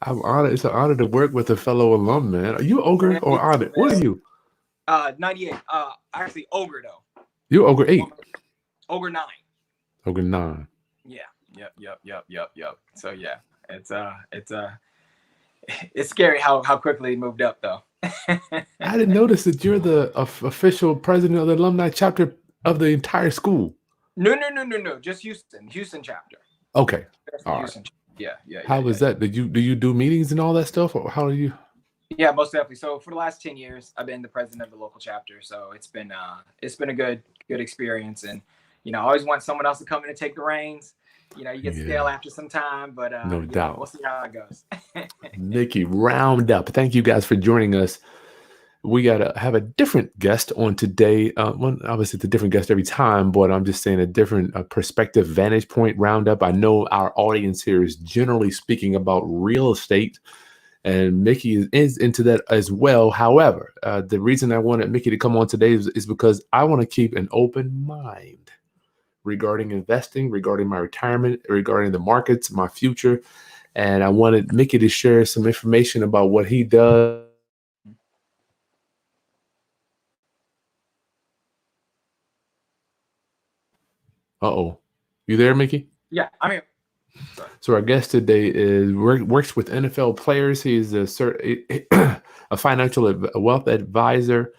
I'm honored. It's an honor to work with a fellow alum, man. Are you ogre Man, or me too, honored? What are man. you? 98. Actually, ogre though. You ogre 8, Ogre 9. ogre 9. Yeah. Yep. So yeah, it's it's scary how quickly it moved up though. I didn't notice that you're the official president of the alumni chapter of the entire school. No. Just Houston chapter. Okay, Just the all right. Houston. How was that? Do you do meetings and all that stuff, or how do you? Yeah, most definitely. So for the last 10 years, I've been the president of the local chapter. So it's been a good experience, and I always want someone else to come in and take the reins. You get stale Yeah, after some time, but no we'll doubt. see how it goes. Nikki, round up. Thank you guys for joining us. We got to have a different guest on today. Well, obviously, it's a different guest every time, but I'm just saying a different perspective, vantage point roundup. I know our audience here is generally speaking about real estate, and Mickey is into that as well. However, the reason I wanted Mickey to come on today is because I want to keep an open mind regarding investing, regarding my retirement, regarding the markets, my future. And I wanted Mickey to share some information about what he does. Uh-oh. You there, Mickey? Yeah, I'm here. Sorry. So our guest today works with NFL players. He's a financial wealth advisor.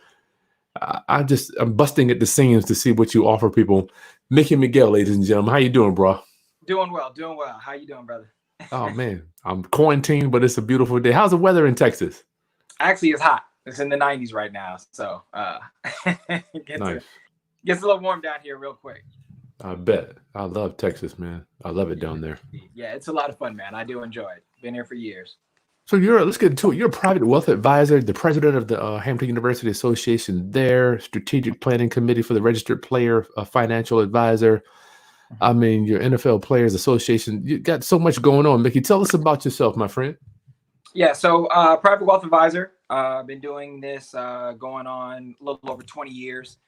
I'm busting at the seams to see what you offer people. Mickey McGill, ladies and gentlemen, how you doing, bro? Doing well, doing well. How you doing, brother? Oh man, I'm quarantined, but it's a beautiful day. How's the weather in Texas? Actually, it's hot. It's in the 90s right now, so it Nice. gets a little warm down here real quick. I bet. I love Texas, man. I love it Yeah, down there. yeah, it's a lot of fun, man. I do enjoy it. Been here for years. So let's get into it. You're a private wealth advisor, the president of the Hampton University Association there, strategic planning committee for the registered player, a financial advisor. I Mhm. mean, your NFL Players Association. You got so much going on. Mickey, tell us about yourself, my friend. Yeah, so private wealth advisor. I've been doing this going on a little over 20 years,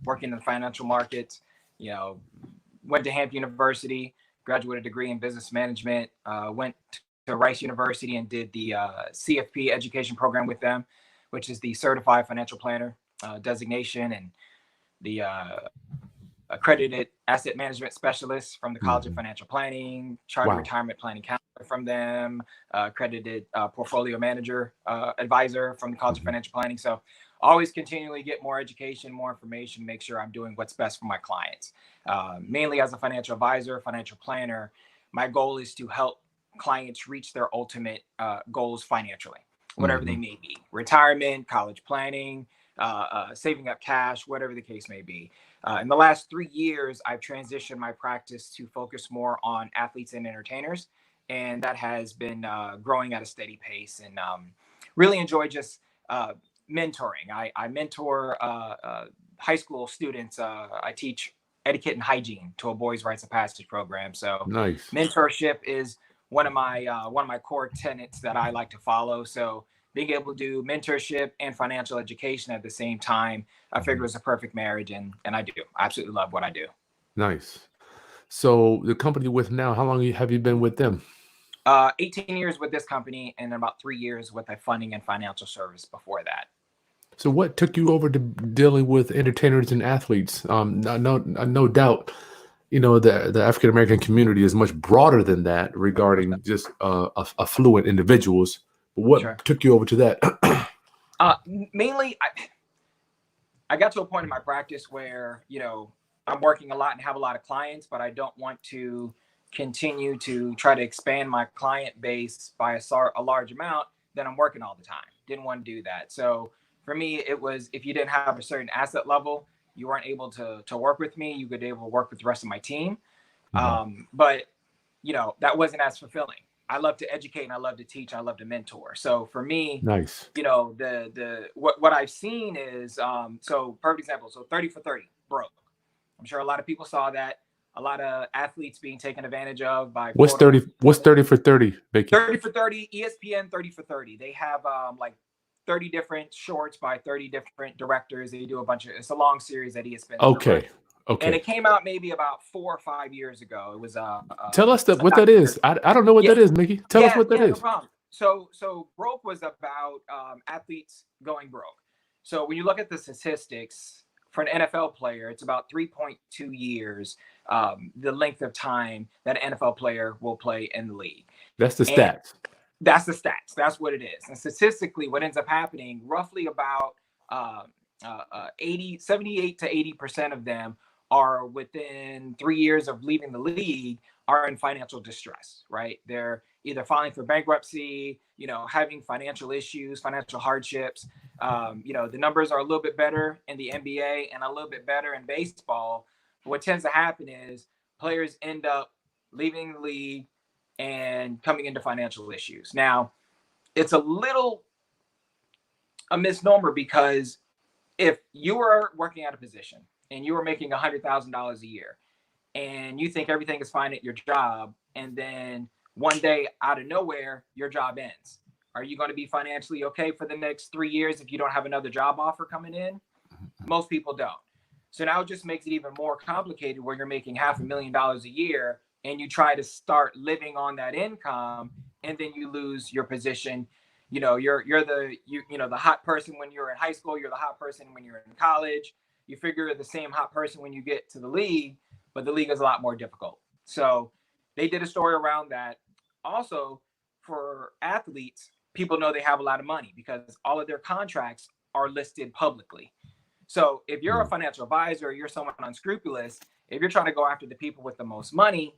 working in the financial markets. You know, went to Hampton University, graduated degree in business management, went to Rice University and did the CFP education program with them, which is the Certified Financial Planner designation, and the accredited asset management specialist from the College of Hmm. Financial Planning, chartered Wow. retirement planning counselor from them, accredited portfolio manager advisor from the College of Hmm. Financial Planning. So always continually get more education, more information, make sure I'm doing what's best for my clients. Mainly as a financial advisor, financial planner, my goal is to help clients reach their ultimate goals financially, whatever they Hmm. may be: retirement, college planning, saving up cash, whatever the case may be. In the last 3 years, I've transitioned my practice to focus more on athletes and entertainers, and that has been growing at a steady pace. And really enjoy just mentoring. I mentor high school students. I teach etiquette and hygiene to a boys' rites of passage program. So Nice. mentorship is one of my core tenets that I like to follow. So being able to do mentorship and financial education at the same time, I figure Mhm. is a perfect marriage, and I do. I absolutely love what I do. Nice. So the company you're with now, how long have you been with them? 18 years with this company, and about 3 years with a funding and financial service before that. So what took you over to dealing with entertainers and athletes? No doubt, the African American community is much broader than that regarding just affluent individuals. But what Sure. took you over to that? Mainly, I got to a point in my practice where I'm working a lot and have a lot of clients, but I don't want to continue to try to expand my client base by a large amount. Then I'm working all the time. Didn't want to do that. So for me, it was, if you didn't have a certain asset level, you weren't able to work with me. You could be able to work with the rest of my team. Mhm. But that wasn't as fulfilling. I love to educate and I love to teach. I love to mentor. So for me, Nice. the what I've seen is, so perfect example. So 30 for 30 broke. I'm sure a lot of people saw that. A lot of athletes being taken advantage of by What's quote unquote 30? What's 30 for 30, Becky? 30 for 30, ESPN 30 for 30. They have like 30 different shorts by 30 different directors. They do a bunch of, it's a long series that ESPN Okay. runs. And Okay. it came out maybe about 4 or 5 years ago. It was Tell us a what that is. documentary. I don't know what Yeah, that is, Mickey. Tell us what that yeah, no is. problem. So broke was about athletes going broke. So when you look at the statistics for an NFL player, it's about 3.2 years, the length of time that an NFL player will play in the league. That's the And stats. that's the stats. That's what it is. And statistically, what ends up happening, roughly about 78 to 80% of them are within 3 years of leaving the league are in financial distress, right? They're either filing for bankruptcy, having financial issues, financial hardships. The numbers are a little bit better in the NBA and a little bit better in baseball. But what tends to happen is players end up leaving the league and coming into financial issues. Now, it's a misnomer because if you were working at a position and you were making $100,000 a year and you think everything is fine at your job, and then one day out of nowhere, your job ends, are you going to be financially okay for the next 3 years if you don't have another job offer coming in? Most people don't. So now it just makes it even more complicated where you're making $500,000 a year and you try to start living on that income, and then you lose your position. You're the hot person when you're in high school, you're the hot person when you're in college. You figure you're the same hot person when you get to the league, but the league is a lot more difficult. So they did a story around that. Also, for athletes, people know they have a lot of money because all of their contracts are listed publicly. So if you're a financial advisor, you're someone unscrupulous, if you're trying to go after the people with the most money,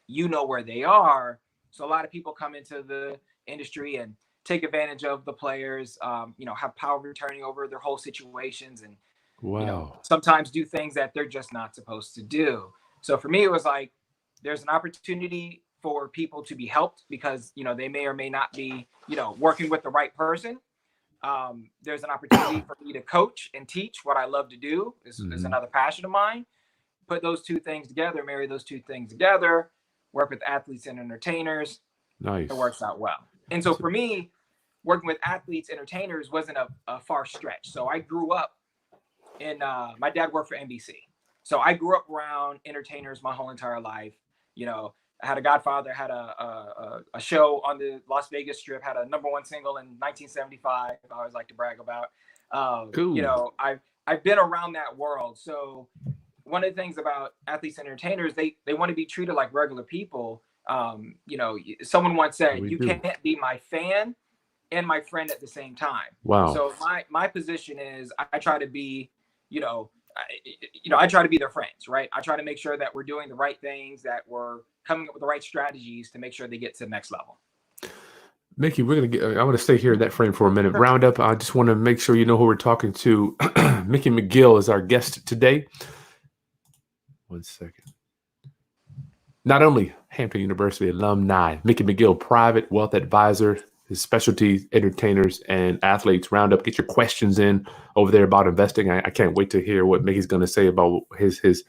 you know where they are. So a lot of people come into the industry and take advantage of the players, have power of attorney over their whole situations, and Wow. sometimes do things that they're just not supposed to do. So for me, it was like there's an opportunity for people to be helped because they may or may not be working with the right person. There's an opportunity for me to coach and teach what I love to do. Is another passion of mine. Put those two things together, marry those two things together, work with athletes and entertainers. Nice. It works out well. And so for me, working with athletes, entertainers wasn't a far stretch. So I grew up my dad worked for NBC. So I grew up around entertainers my whole entire life. I had a godfather, had a show on the Las Vegas Strip, had a #1 single in 1975. I always like to brag about. Cool. I've been around that world. So one of the things about athletes and entertainers, they want to be treated like regular people. Someone once said, "You can't be my fan and my friend at the same time." Wow. So my position is I try to be, I try to be their friends, right? I try to make sure that we're doing the right things, that we're coming up with the right strategies to make sure they get to the next level. Mickey, I'm going to stay here in that frame for a minute. Roundup. I just want to make sure you know who we're talking to. Mickey McGill is our guest today. 1 second. Not only Hampton University alumni, Mickey McGill, private wealth advisor. His specialty, entertainers and athletes. Roundup. Get your questions in over there about investing. I can't wait to hear what Mickey's going to say about his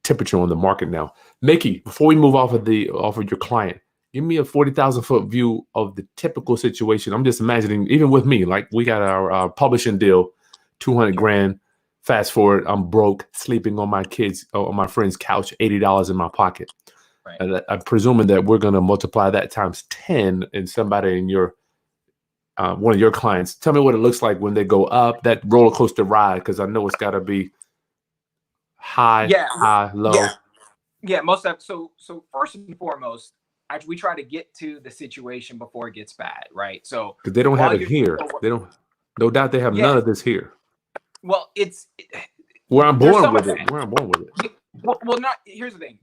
temperature on the market now. Mickey, before we move off of your client, give me a 40,000-foot view of the typical situation. I'm just imagining, even with me, like we got our publishing deal, 200 grand. Fast forward, I'm broke, sleeping on my friend's couch, $80 in my pocket. Right. And I'm presuming that we're going to multiply that times 10 in somebody in your one of your clients. Tell me what it looks like when they go up that roller coaster ride, because I know it's got to be high, low. Yeah, most of so first and foremost, we try to get to the situation before it gets bad, right? So because they don't have it here. They don't. No doubt they have none of this here. Well, where I'm born with it. Where I'm born with it. Well, not. Here's the thing.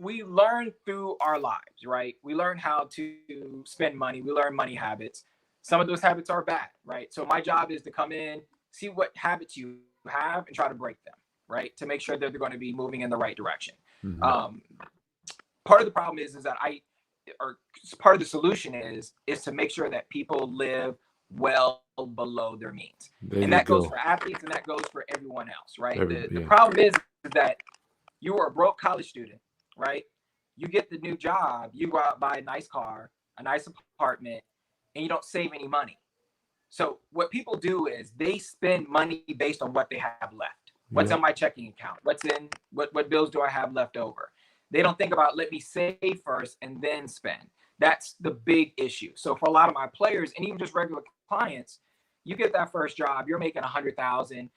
We learn through our lives, right? We learn how to spend money. We learn money habits. Some of those habits are bad, right? So my job is to come in, see what habits you have, and try to break them, right? To make sure that they're going to be moving in the right direction. Part of the problem is that part of the solution is to make sure that people live well below their means. And that goes for athletes and that goes for everyone else, right? The problem is that you are a broke college student, right? You get the new job, you go out, buy a nice car, a nice apartment, and you don't save any money. So what people do is they spend money based on what they have left. What's Yeah. on my checking account? What bills do I have left over? They don't think about, let me save first and then spend. That's the big issue. So for a lot of my players and even just regular clients, you get that first job, you're making 100,000,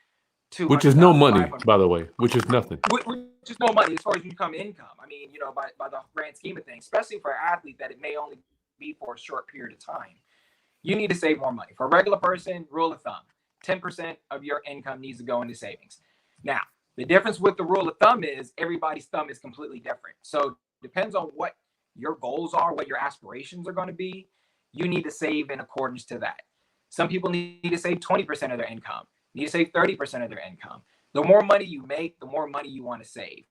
Which is no 200,000, money, 500, by the way, which is nothing. which is no money as far as income. I mean, by the grand scheme of things, especially for an athlete that it may only be for a short period of time, you need to save more money. For a regular person, rule of thumb, 10% of your income needs to go into savings. Now, the difference with the rule of thumb is everybody's thumb is completely different. So it depends on what your goals are, what your aspirations are going to be. You need to save in accordance to that. Some people need to save 20% of their income, need to save 30% of their income. The more money you make, the more money you want to save.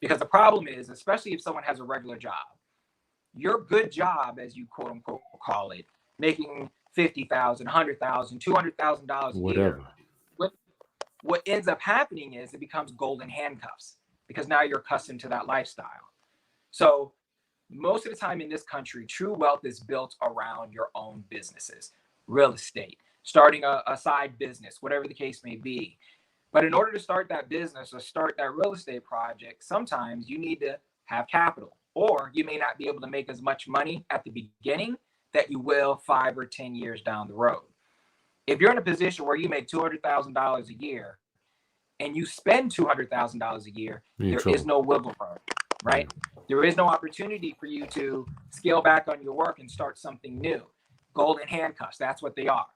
Because the problem is, especially if someone has a regular job, your good job, as you quote unquote call it, making $50,000, $100,000, $200,000 a year, Whatever. what ends up happening is it becomes golden handcuffs because now you're accustomed to that lifestyle. So most of the time in this country, true wealth is built around your own businesses, real estate, starting a side business, whatever the case may be. But in order to start that business or start that real estate project, sometimes you need to have capital, or you may not be able to make as much money at the beginning that you will 5 or 10 years down the road. If you're in a position where you make $200,000 a year and you spend $200,000 a year, there is no wiggle room, right? Yeah. There is no opportunity for you to scale back on your work and start something new. Golden handcuffs, that's what they are.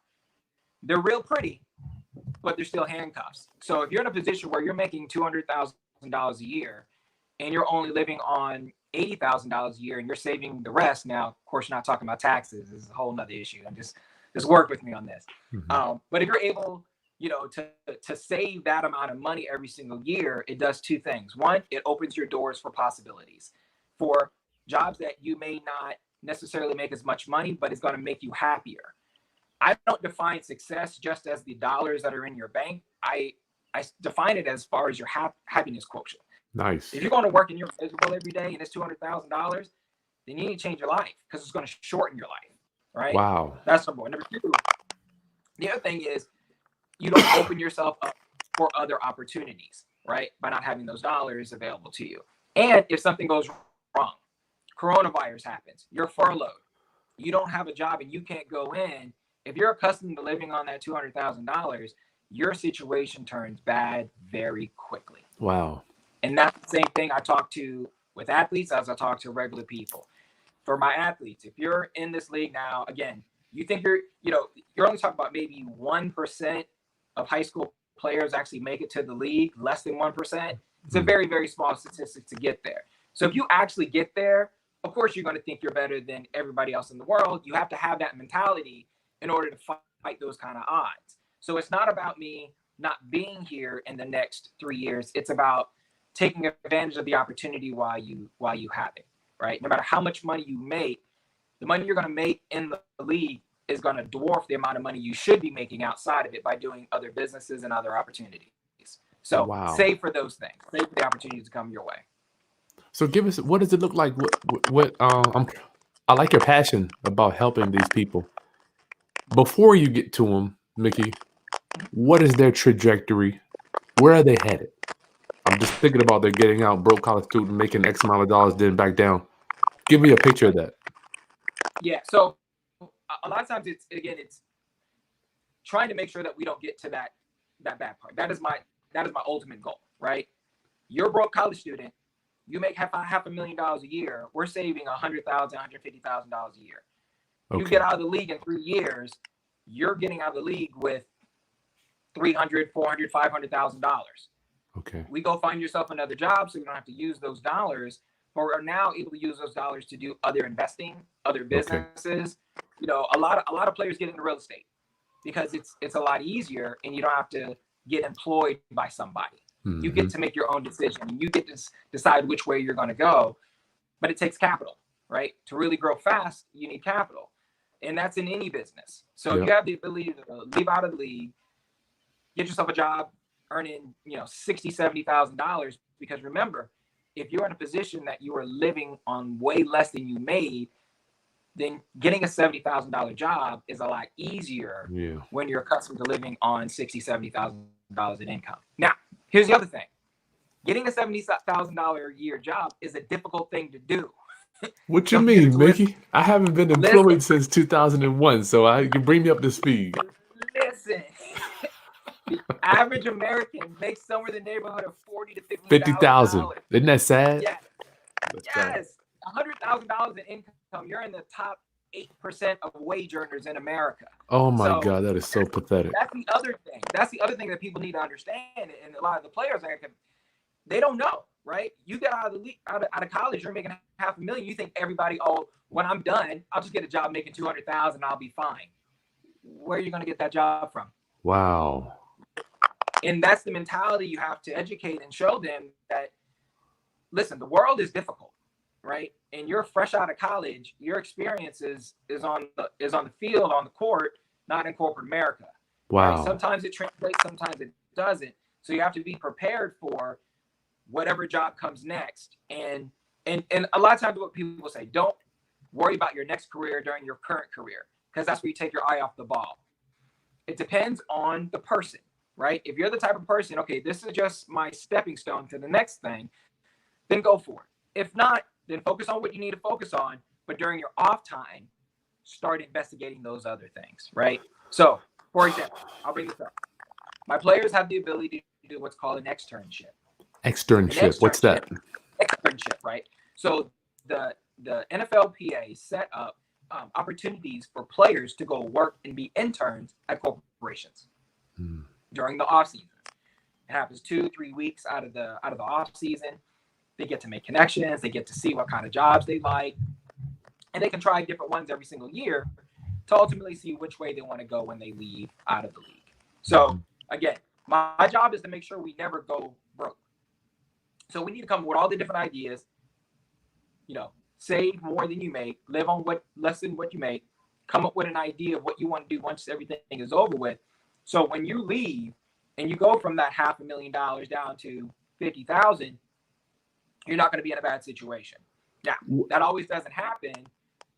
They're real pretty, but they're still handcuffs. So if you're in a position where you're making $200,000 a year and you're only living on $80,000 a year and you're saving the rest, now, of course, you're not talking about taxes. This is a whole nother issue. Just work with me on this. Mm-hmm. But if you're able, to save that amount of money every single year, it does two things. One, it opens your doors for possibilities, for jobs that you may not necessarily make as much money, but it's going to make you happier. I don't define success just as the dollars that are in your bank. I define it as far as your happiness quotient. Nice. If you're going to work and you're miserable every day and it's $200,000, then you need to change your life because it's going to shorten your life, right? Wow. That's number one. Number two, the other thing is you don't open yourself up for other opportunities, right? By not having those dollars available to you. And if something goes wrong, coronavirus happens, you're furloughed, you don't have a job and you can't go in. If you're accustomed to living on that $200,000, your situation turns bad very quickly. Wow. And that's the same thing I talk to with athletes as I talk to regular people. For my athletes, if you're in this league now, again, you think you're only talking about maybe 1% of high school players actually make it to the league, less than 1%. It's a very, very small statistic to get there. So if you actually get there, of course, you're going to think you're better than everybody else in the world. You have to have that mentality in order to fight those kind of odds. So it's not about me not being here in the next 3 years. It's about taking advantage of the opportunity while you have it, right? No matter how much money you make, the money you're going to make in the league is going to dwarf the amount of money you should be making outside of it by doing other businesses and other opportunities. So save for those things. Save for the opportunities to come your way. So give us, what does it look like? I like your passion about helping these people. Before you get to them, Mickey, what is their trajectory? Where are they headed? I'm just thinking about they're getting out, broke college student, making X amount of dollars, then back down. Give me a picture of that. Yeah. So a lot of times it's trying to make sure that we don't get to that bad part. That is my ultimate goal, right? You're a broke college student. You make half $500,000 a year. We're saving $100,000, $150,000 a year. Okay. You get out of the league in 3 years, you're getting out of the league with $300,000, $400,000, $500,000. Okay. We go find yourself another job so you don't have to use those dollars, but we're now able to use those dollars to do other investing, other businesses. Okay. A lot of players get into real estate because it's a lot easier and you don't have to get employed by somebody. Mm-hmm. You get to make your own decision and you get to decide which way you're going to go, but it takes capital, right? To really grow fast, you need capital. And that's in any business. So if you have the ability to leave out of the league, get yourself a job, earning, $60,000, $70,000, because remember, if you're in a position that you are living on way less than you made, then getting a $70,000 job is a lot easier when you're accustomed to living on $60,000, $70,000 in income. Now, Here's the other thing. Getting a $70,000 a year job is a difficult thing to do. What you Don't get it mean, twisted. Mickey? I haven't been Listen, employed since 2001, so you can bring me up to speed. listen. The average American makes somewhere in the neighborhood of $40,000 to 50,000. $50,000. Isn't that sad? Yes, That's bad. yes. $100,000 in income. You're in the top 8% of wage earners in America. Oh my So God, that is so pathetic. that's the other thing. That's the other thing that people need to understand. And a lot of the players, they don't know, right? You get out of the league, out of college, you're making $500,000. You think everybody, oh, when I'm done, I'll just get a job making $200,000, I'll be fine. Where are you going to get that job from? Wow. And that's the mentality you have to educate and show them that, listen, the world is difficult, right? And you're fresh out of college. Your experience is on the field, on the court, not in corporate America. Wow. Right? Sometimes it translates, sometimes it doesn't. So you have to be prepared for whatever job comes next. And a lot of times what people will say, don't worry about your next career during your current career, because that's where you take your eye off the ball. It depends on the person, right? If you're the type of person, okay, this is just my stepping stone to the next thing, then go for it. If not, then focus on what you need to focus on. But during your off time, start investigating those other things, right? So, for example, I'll bring this up. My players have the ability to do what's called an externship. Externship. What's that? Externship, right? So the NFLPA set up opportunities for players to go work and be interns at corporations during the off season. It happens 2-3 weeks out of the off season. They get to make connections. They get to see what kind of jobs they like, and they can try different ones every single year to ultimately see which way they want to go when they leave out of the league. So again, my job is to make sure we never go broke. So we need to come up with all the different ideas. Save more than you make, live on less than what you make, come up with an idea of what you want to do once everything is over with. So when you leave and you go from that $500,000 down to 50,000, you're not going to be in a bad situation. Now, that always doesn't happen,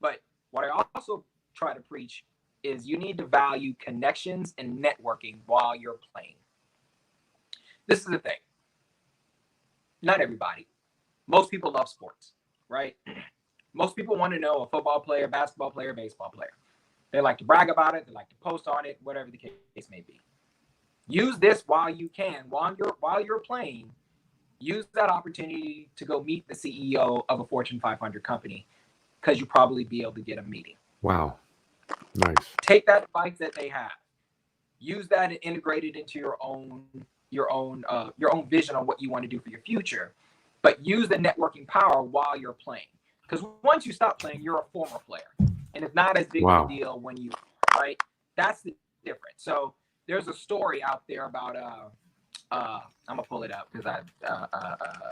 but what I also try to preach is you need to value connections and networking while you're playing. This is the thing. Not everybody. Most people love sports, right? Most people want to know a football player, basketball player, baseball player. They like to brag about it. They like to post on it, whatever the case may be. Use this while you can, while you're playing. Use that opportunity to go meet the CEO of a Fortune 500 company, because you'll probably be able to get a meeting. Wow. Nice. Take that advice that they have. Use that and integrate it into your own vision on what you want to do for your future. But use the networking power while you're playing. Because once you stop playing, you're a former player. And it's not as big of a deal when you, right? That's the difference. So there's a story out there about, I'm going to pull it up because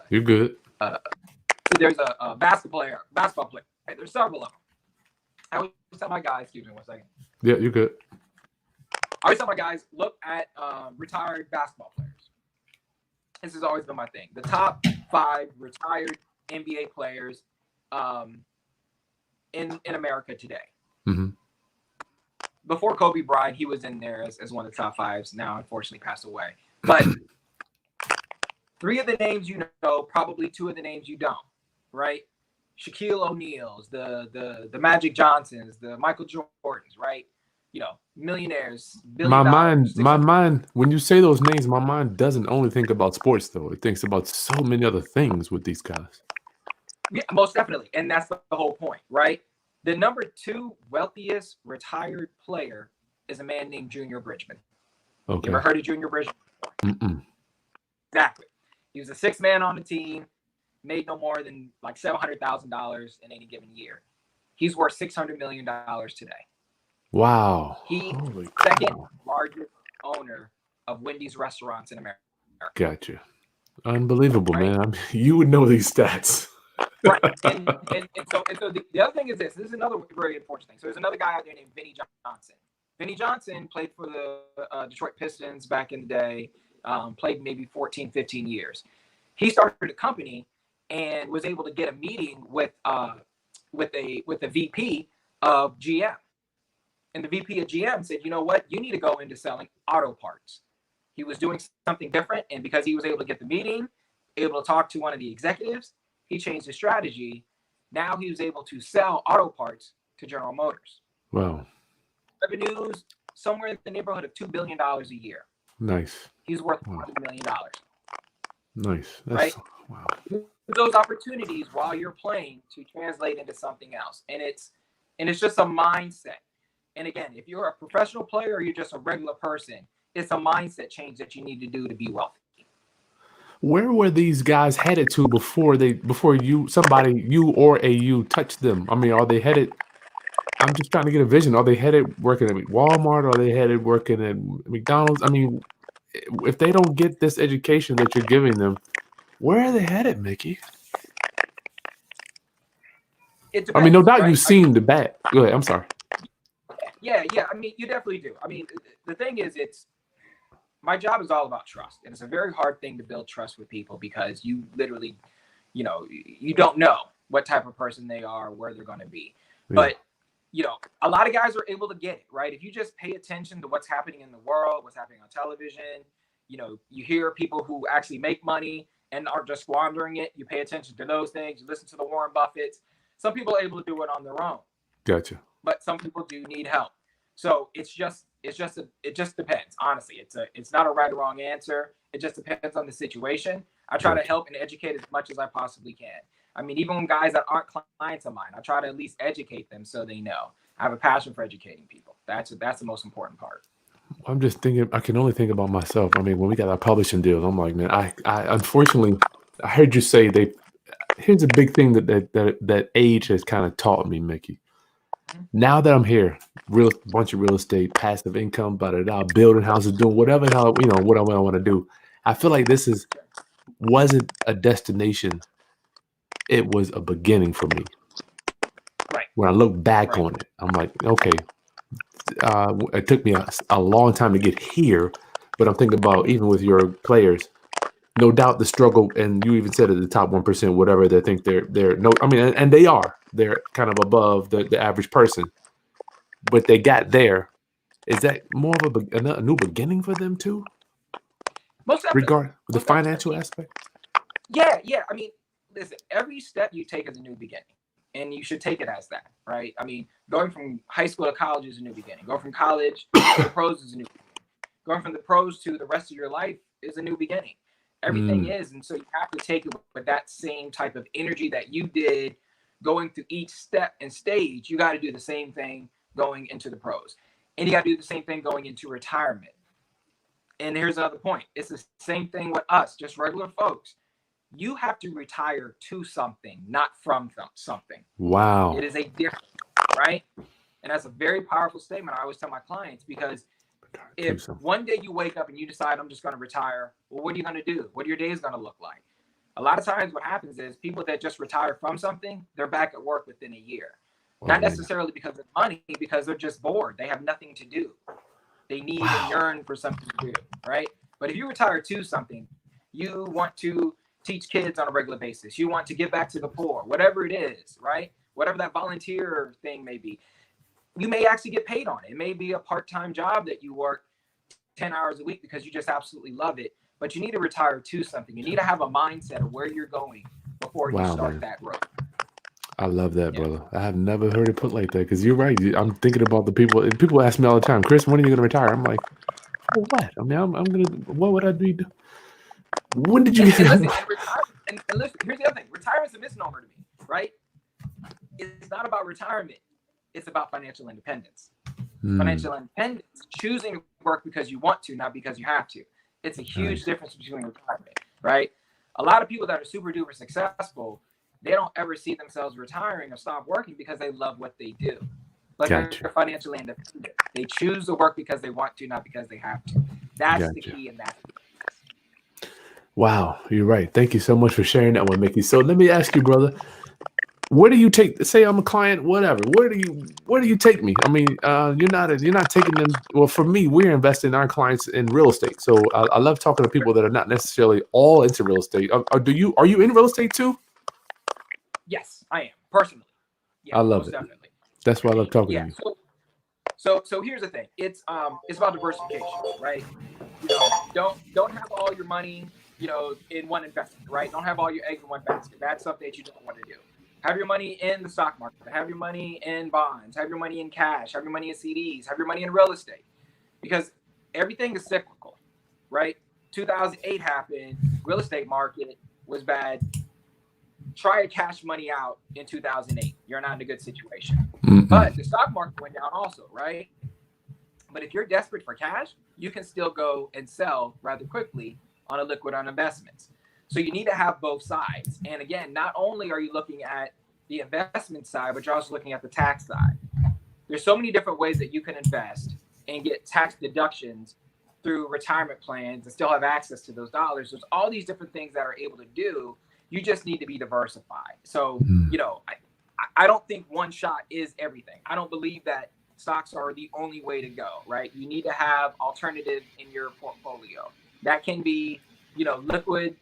You're good. There's a basketball player. Right? There's several of them. I always tell my guys, excuse me one second. Yeah, you're good. I always tell my guys, look at retired basketball players. This has always been my thing. The top 5 retired NBA players in America today. Mm-hmm. Before Kobe Bryant, he was in there as one of the top 5s. Now, unfortunately, passed away. But 3 of the names you know, probably 2 of the names you don't, right? Shaquille O'Neal's, the Magic Johnsons, the Michael Jordans, right? Millionaires. My mind, when you say those names, my mind doesn't only think about sports, though. It thinks about so many other things with these guys. Yeah, most definitely. And that's the whole point, right? The number 2 wealthiest retired player is a man named Junior Bridgman. Okay. You ever heard of Junior Bridgman? Mm-mm. Exactly. He was a 6th man on the team, made no more than like $700,000 in any given year. He's worth $600 million today. Wow. He's second largest owner of Wendy's restaurants in America. Gotcha. Unbelievable, right? Man. You would know these stats. Right. And so the other thing is this. This is another very important thing. So there's another guy out there named Vinnie Johnson. Vinnie Johnson played for the Detroit Pistons back in the day, played maybe 14, 15 years. He started a company and was able to get a meeting with the VP of GM. And the VP of GM said, you know what? You need to go into selling auto parts. He was doing something different, and because he was able to get the meeting, able to talk to one of the executives, he changed his strategy. Now he was able to sell auto parts to General Motors. Wow. Revenues somewhere in the neighborhood of $2 billion a year. Nice. He's worth Wow. $100 million. Nice. Right? Wow. Those opportunities while you're playing to translate into something else. And it's just a mindset. And again, if you're a professional player or you're just a regular person, it's a mindset change that you need to do to be wealthy. Where were these guys headed to before you or you touched them? I mean, are they headed? I'm just trying to get a vision. Are they headed working at Walmart? Are they headed working at McDonald's? I mean, if they don't get this education that you're giving them, where are they headed, Mickey? It depends, I mean, no doubt right? you've seen the bat. Go ahead. I'm sorry. Yeah. I mean, you definitely do. I mean, the thing is, my job is all about trust, and it's a very hard thing to build trust with people because you literally, you don't know what type of person they are, where they're going to be. Yeah. But a lot of guys are able to get it, right? If you just pay attention to what's happening in the world, what's happening on television, you hear people who actually make money and are just squandering it. You pay attention to those things. You listen to the Warren Buffetts. Some people are able to do it on their own. Gotcha. But some people do need help. So it just depends. Honestly, it's not a right or wrong answer. It just depends on the situation. I try to help and educate as much as I possibly can. I mean, even when guys that aren't clients of mine, I try to at least educate them so they know. I have a passion for educating people. That's the most important part. I'm just thinking, I can only think about myself. I mean, when we got our publishing deals, I'm like, man, I unfortunately, I heard you say here's a big thing that age has kind of taught me, Mickey. Now that I'm here, bunch of real estate, passive income, building houses, doing whatever the hell, what I want to do. I feel like this wasn't a destination. It was a beginning for me. Right. When I look back on it, I'm like, okay, it took me a long time to get here, but I'm thinking about even with your players, no doubt the struggle, and you even said at the top 1%, whatever they think they're no, I mean, and they're kind of above the average person, but they got there. Is that more of a new beginning for them too? Most definitely. Regard the financial aspect. Yeah. I mean, listen, every step you take is a new beginning, and you should take it as that, right? I mean, going from high school to college is a new beginning. Going from college to the pros is a new beginning. Going from the pros to the rest of your life is a new beginning. Everything is, and so you have to take it with that same type of energy that you did going through each step and stage. You got to do the same thing going into the pros, and you got to do the same thing going into retirement. And here's another point. It's the same thing with us, just regular folks. You have to retire to something, not from something. Wow. It is a difference, right? And that's a very powerful statement I always tell my clients, because if one day you wake up and you decide, I'm just going to retire, well, what are you going to do? What are your days going to look like? A lot of times what happens is people that just retire from something, they're back at work within a year. Not necessarily because of money, because they're just bored. They have nothing to do. They need and yearn for something to do, right? But if you retire to something, you want to teach kids on a regular basis. You want to give back to the poor, whatever it is, right? Whatever that volunteer thing may be. You may actually get paid on it. It may be a part-time job that you work 10 hours a week because you just absolutely love it. But you need to retire to something. You need to have a mindset of where you're going before you start that road. I love that, brother. I have never heard it put like that, because you're right. I'm thinking about the people. People ask me all the time, Chris, when are you going to retire? I'm like, for what? I mean, I'm going to, what would I be? When did you get listen, and listen, here's the other thing. Retirement's a misnomer to me, right? It's not about retirement. It's about financial independence. Financial independence, choosing to work because you want to, not because you have to. It's a huge difference between retirement, right? A lot of people that are super duper successful, they don't ever see themselves retiring or stop working because they love what they do. But they're financially independent. They choose to work because they want to, not because they have to. That's the key in that. Wow, you're right. Thank you so much for sharing that one, Mickey. So let me ask you, brother, where do you take? Say I'm a client, whatever. Where do you take me? I mean, you're not taking them. Well, for me, we're investing our clients in real estate. So I love talking to people that are not necessarily all into real estate. Are you in real estate too? Yes, I am personally. Yeah, I love it. Definitely. That's why I love talking to you. So here's the thing. It's about diversification, right? don't have all your money, in one investment, right? Don't have all your eggs in one basket. That's something that you don't want to do. Have your money in the stock market. Have your money in bonds. Have your money in cash. Have your money in CDs. Have your money in real estate, because everything is cyclical, right? 2008 happened. Real estate market was bad. Try to cash money out in 2008. You're not in a good situation. But the stock market went down also, right? But if you're desperate for cash, you can still go and sell rather quickly on a liquid on investments. So you need to have both sides. And again, not only are you looking at the investment side, but you're also looking at the tax side. There's so many different ways that you can invest and get tax deductions through retirement plans and still have access to those dollars. There's all these different things that are able to do. You just need to be diversified. So, I don't think one shot is everything. I don't believe that stocks are the only way to go, right? You need to have alternative in your portfolio. That can be, liquid,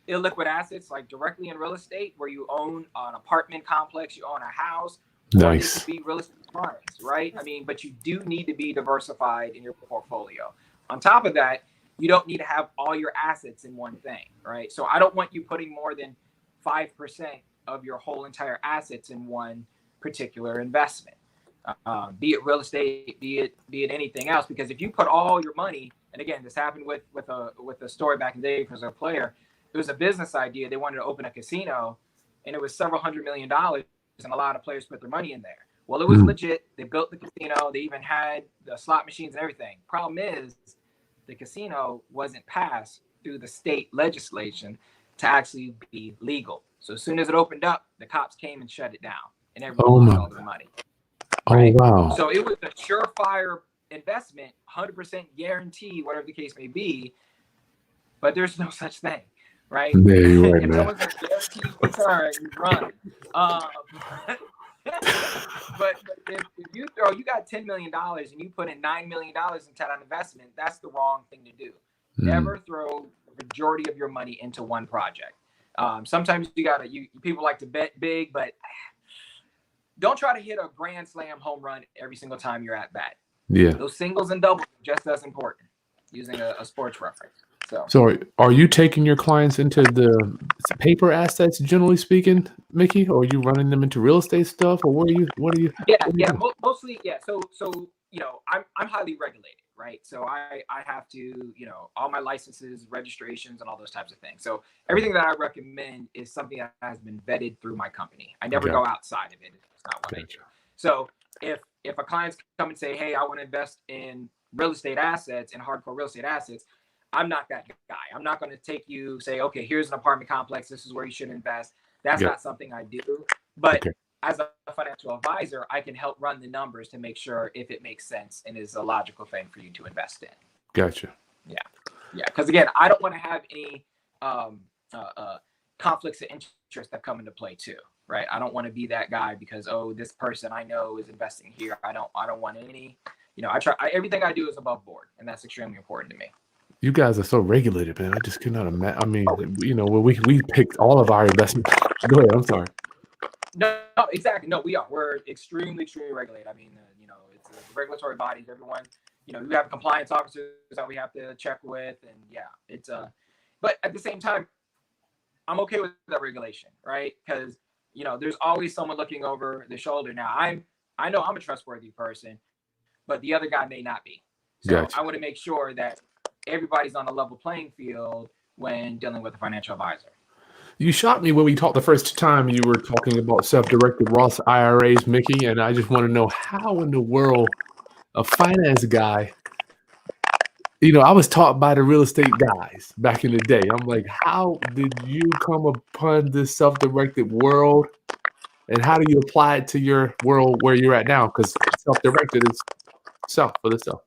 illiquid assets, like directly in real estate, where you own an apartment complex, you own a house. Nice. Or it could be real estate funds, right? I mean, but you do need to be diversified in your portfolio. On top of that, you don't need to have all your assets in one thing, right? So I don't want you putting more than 5% of your whole entire assets in one particular investment, be it real estate, be it anything else. Because if you put all your money, and again, this happened with a story back in the day because a player, it was a business idea. They wanted to open a casino, and it was several $100 million, and a lot of players put their money in there. Well, it was legit. They built the casino. They even had the slot machines and everything. Problem is, the casino wasn't passed through the state legislation to actually be legal. So as soon as it opened up, the cops came and shut it down, and everyone lost all their money. Right? Oh, wow. So it was a surefire investment, 100% guarantee, whatever the case may be, but there's no such thing, right? Yeah, you're right, if man. someone's going to guarantee return, you run. But if you got $10 million and you put in $9 million into that investment, that's the wrong thing to do. Never throw the majority of your money into one project. Sometimes people like to bet big, but don't try to hit a grand slam home run every single time you're at bat. Yeah. Those singles and doubles are just as important, using a sports reference. So are you taking your clients into the paper assets, generally speaking, Mickey, or are you running them into real estate stuff, or what are you? Mostly, yeah. So I'm highly regulated, right? So I have to, all my licenses, registrations, and all those types of things. So everything that I recommend is something that has been vetted through my company. I never go outside of it. It's not what I do. So if a client's come and say, hey, I want to invest in real estate assets and hardcore real estate assets, I'm not that guy. I'm not going to take you, say, okay, here's an apartment complex. This is where you should invest. That's not something I do. But as a financial advisor, I can help run the numbers to make sure if it makes sense and is a logical thing for you to invest in. Gotcha. Yeah. Because again, I don't want to have any conflicts of interest that come into play too, right? I don't want to be that guy because, this person I know is investing here. I don't want any. Everything I do is above board, and that's extremely important to me. You guys are so regulated, man. I just could not imagine. I mean, when we picked all of our investments. Go ahead. I'm sorry. No, exactly. No, we are. We're extremely, extremely regulated. I mean, it's a regulatory bodies. Everyone, we have compliance officers that we have to check with, and it's But at the same time, I'm okay with that regulation, right? Because there's always someone looking over the shoulder. Now, I know I'm a trustworthy person, but the other guy may not be. So I want to make sure that everybody's on a level playing field when dealing with a financial advisor. You shocked me when we talked the first time. You were talking about self-directed Roth IRAs, Mickey, and I just want to know how in the world a finance guy, I was taught by the real estate guys back in the day. I'm like, how did you come upon this self-directed world, and how do you apply it to your world where you're at now? Because self-directed is self for the self.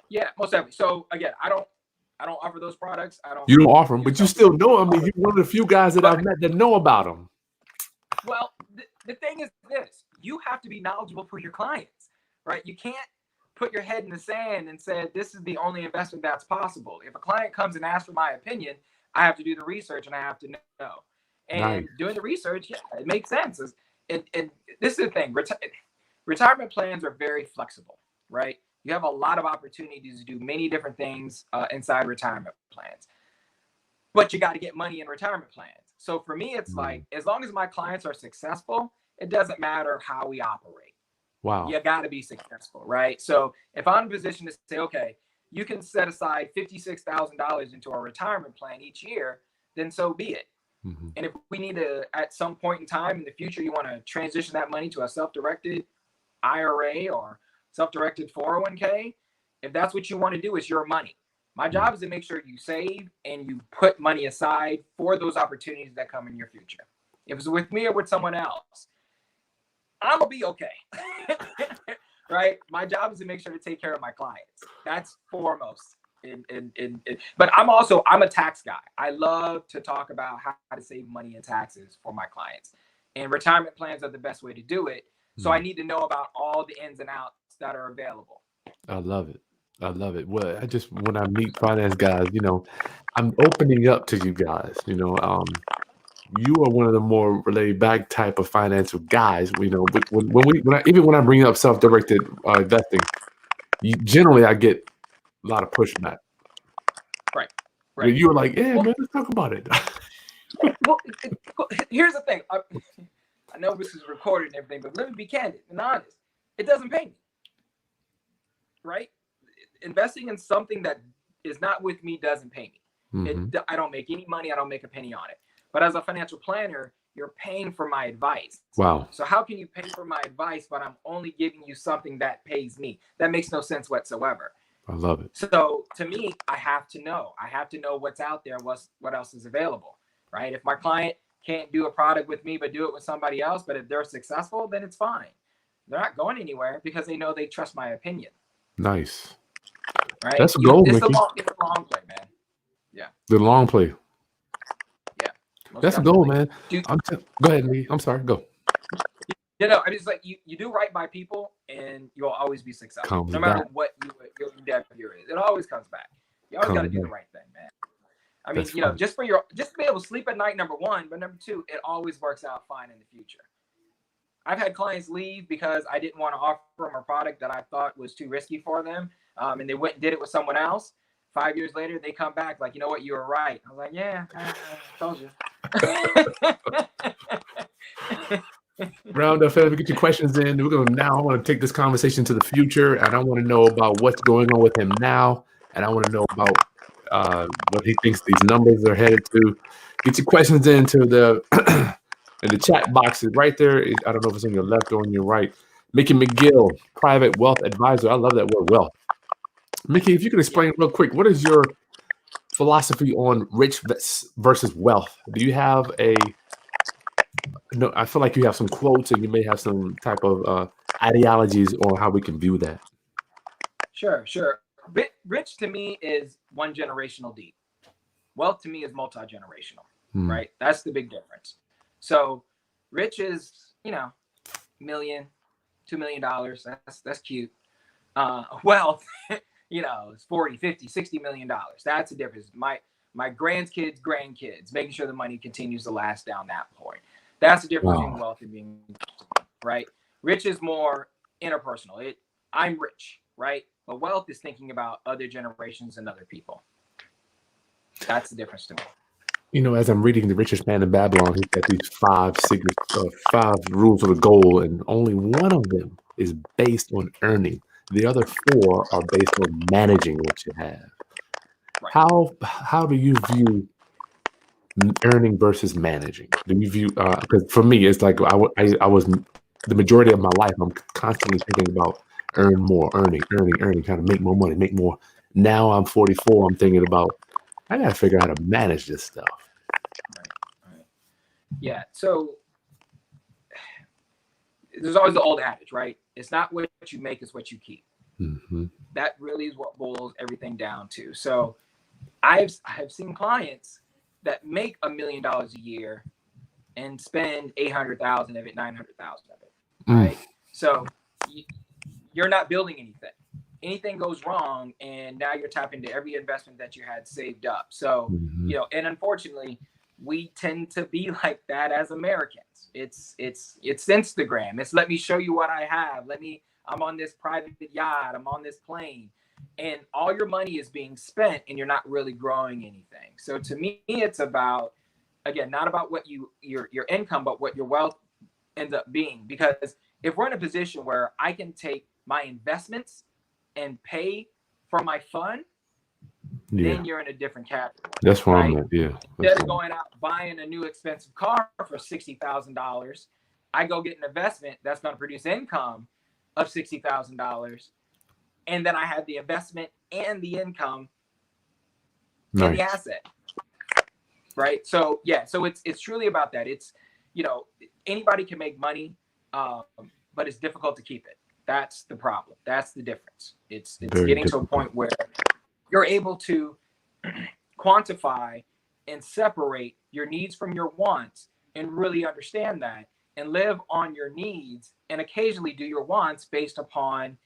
Yeah, most definitely. So again, I don't offer those products. You don't offer them, but you still know them. I mean, you're one of the few guys that I've met that know about them. Well, the thing is this: you have to be knowledgeable for your clients, right? You can't put your head in the sand and say this is the only investment that's possible. If a client comes and asks for my opinion, I have to do the research and I have to know. And doing the research, it makes sense. And this is the thing: retirement plans are very flexible, right? You have a lot of opportunities to do many different things inside retirement plans, but you got to get money in retirement plans. So for me, it's like, as long as my clients are successful, it doesn't matter how we operate. Wow. You got to be successful, right? So if I'm in a position to say, okay, you can set aside $56,000 into our retirement plan each year, then so be it. And if we need to, at some point in time in the future, you want to transition that money to a self-directed IRA or self-directed 401k, if that's what you want to do, it's your money. My job is to make sure you save and you put money aside for those opportunities that come in your future. If it's with me or with someone else, I'm gonna be okay. Right? My job is to make sure to take care of my clients. That's foremost. But I'm a tax guy. I love to talk about how to save money in taxes for my clients. And retirement plans are the best way to do it. So I need to know about all the ins and outs that are available. I love it. I love it. Well, when I meet finance guys, I'm opening up to you guys. You are one of the more laid back type of financial guys. When I bring up self-directed investing, generally I get a lot of pushback. Right. You were like, yeah, man, let's talk about it. Well, here's the thing. I know this is recorded and everything, but let me be candid and honest. It doesn't pay me. Right? Investing in something that is not with me doesn't pay me. I don't make any money. I don't make a penny on it. But as a financial planner, you're paying for my advice. Wow. So how can you pay for my advice, but I'm only giving you something that pays me? That makes no sense whatsoever. I love it. So to me, I have to know. I have to know what's out there and what else is available, right? If my client can't do a product with me, but do it with somebody else, but if they're successful, then it's fine. They're not going anywhere because they know they trust my opinion. Nice. Right? That's a goal, It's Mickey. the long play, man. Yeah. The long play. Yeah. That's a goal, man. Go ahead, Lee. I'm sorry. Go. I just like you do right by people and you'll always be successful. No matter what your endeavor is. It always comes back. You always got to do the right thing, man. I mean, just to be able to sleep at night, number one, but number two, it always works out fine in the future. I've had clients leave because I didn't want to offer them a product that I thought was too risky for them. And they went and did it with someone else. 5 years later, they come back like, you know what, you were right. I was like, yeah, I told you. Round up, Fed, we get your questions in. I want to take this conversation to the future, and I want to know about what's going on with him now, and I want to know about what he thinks these numbers are headed to. Get your questions into the in the chat boxes right there. I don't know if it's on your left or on your right. Mickey McGill, private wealth advisor. I love that word, wealth. Mickey, if you could explain real quick, what is your philosophy on rich versus wealth? Do you have I feel like you have some quotes and you may have some type of ideologies on how we can view that. Sure. Rich to me is one generational deep. Wealth to me is multi-generational, right? That's the big difference. So rich is, $1 million, $2 million. That's cute. Wealth, it's 40, 50, $60 million. That's the difference. My grandkids, making sure the money continues to last down that point. That's the difference between wealth and being right. Rich is more interpersonal. I'm rich, right? But wealth is thinking about other generations and other people. That's the difference to me. As I'm reading The Richest Man in Babylon, he's got these 5 rules of the goal, and only one of them is based on earning. The other 4 are based on managing what you have. Right. How do you view earning versus managing? Do you view because for me it's like I was the majority of my life I'm constantly thinking about earning, trying to make more money, make more. Now I'm 44, I'm thinking about I gotta figure out how to manage this stuff. Right. Yeah, so there's always the old adage, right? It's not what you make, it's what you keep. That really is what boils everything down to. So I've seen clients that make $1 million a year and spend 800,000 of it, 900,000 of it, right? So you're not building anything. Anything goes wrong, and now you're tapping into every investment that you had saved up. So and unfortunately, we tend to be like that as Americans. It's Instagram. It's let me show you what I have. I'm on this private yacht. I'm on this plane. And all your money is being spent and you're not really growing anything. So to me, it's about, again, not about what your income, but what your wealth ends up being. Because if we're in a position where I can take my investments and pay for my fund, then you're in a different category. That's where I'm at. Yeah. Instead of going out buying a new expensive car for $60,000, I go get an investment that's going to produce income of $60,000, and then I have the investment and the income and the asset. Right. So yeah. So it's truly about that. It's, anybody can make money, but it's difficult to keep it. That's the problem. That's the difference. It's getting to a point where you're able to quantify and separate your needs from your wants and really understand that and live on your needs and occasionally do your wants based upon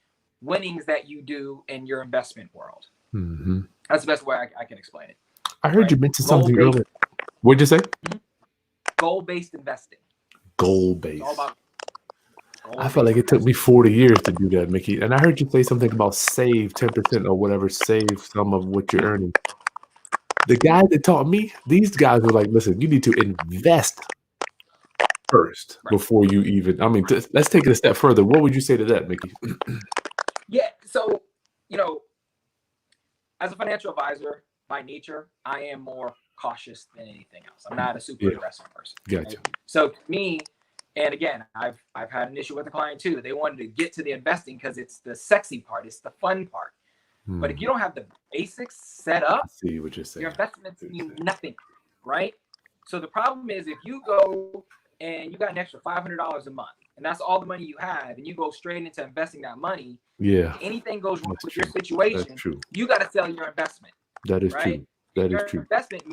winnings that you do in your investment world. Mm-hmm. That's the best way I can explain it. I heard you mention something earlier. What'd you say? Mm-hmm. Goal-based investing. Goal-based. All about I felt like it took me 40 years to do that, Mickey. And I heard you say something about save 10% or whatever, save some of what you're earning. The guy that taught me, these guys were like, listen, you need to invest first before you even, let's take it a step further. What would you say to that, Mickey? Yeah. So, as a financial advisor by nature, I am more cautious than anything else. I'm not a super aggressive person. Gotcha. Right? So to me, and again, I've had an issue with a client too. They wanted to get to the investing because it's the sexy part, it's the fun part. But if you don't have the basics set up, I see what you're saying. Your investments mean nothing, right? So the problem is if you go and you got an extra $500 a month, and that's all the money you have, and you go straight into investing that money, anything goes wrong with your situation, you got to sell your investment. That is true. That is true. Your investment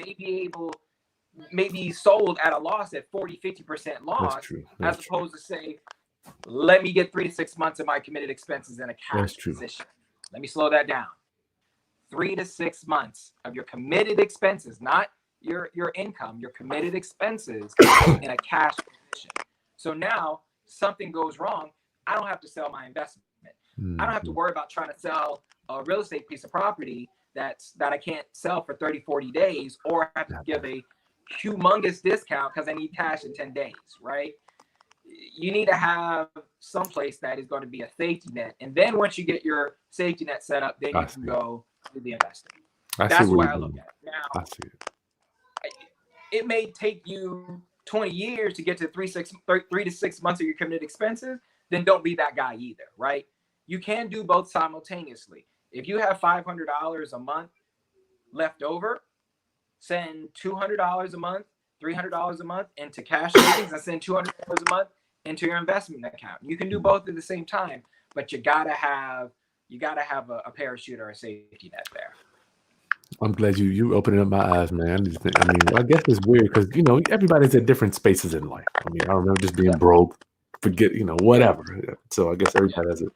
may be sold at a loss at 40-50% loss. That's true. As opposed to say, let me get 3 to 6 months of my committed expenses in a cash position. Let me slow that down. 3 to 6 months of your committed expenses, not your income, your committed expenses in a cash position. So now something goes wrong, I don't have to sell my investment. I don't have to worry about trying to sell a real estate piece of property that I can't sell for 30, 40 days, or I have to give a humongous discount because I need cash in 10 days, right? You need to have some place that is going to be a safety net. And then once you get your safety net set up, then you can go do the investing. That's the way I look at it. Now, it may take you 20 years to get to 3 to 6 months of your committed expenses. Then don't be that guy either, right? You can do both simultaneously. If you have $500 a month left over, send $200 a month, $300 a month into cash savings, and send $200 a month into your investment account. You can do both at the same time, but you gotta have a parachute or a safety net there. I'm glad you opening up my eyes, man. I guess it's weird because everybody's at different spaces in life. I remember just being broke, forget whatever. So I guess everybody has a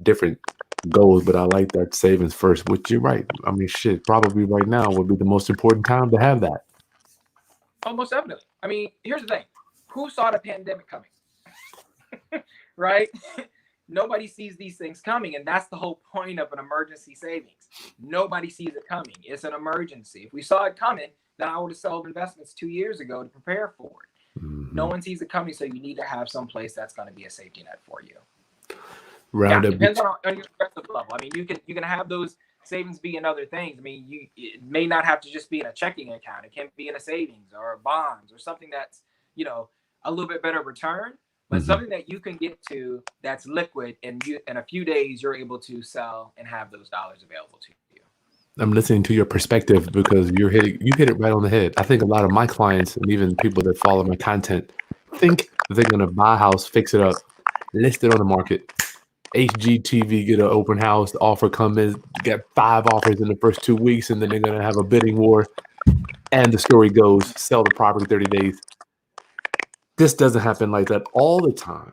different goals, but I like that savings first, which you're right. Probably right now would be the most important time to have that. Almost definitely. Here's the thing. Who saw the pandemic coming? Right? Nobody sees these things coming, and that's the whole point of an emergency savings. Nobody sees it coming. It's an emergency. If we saw it coming, then I would have sold investments 2 years ago to prepare for it. No one sees it coming, so you need to have some place that's going to be a safety net for you. Depends on your aggressive level. You can have those savings be in other things. It may not have to just be in a checking account. It can be in a savings or bonds or something that's a little bit better return, but something that you can get to that's liquid, and in a few days you're able to sell and have those dollars available to you. I'm listening to your perspective because you hit it right on the head. I think a lot of my clients and even people that follow my content think they're gonna buy a house, fix it up, list it on the market. HGTV get an open house, the offer come in, get 5 offers in the first 2 weeks, and then they're gonna have a bidding war. And the story goes, sell the property 30 days. This doesn't happen like that all the time.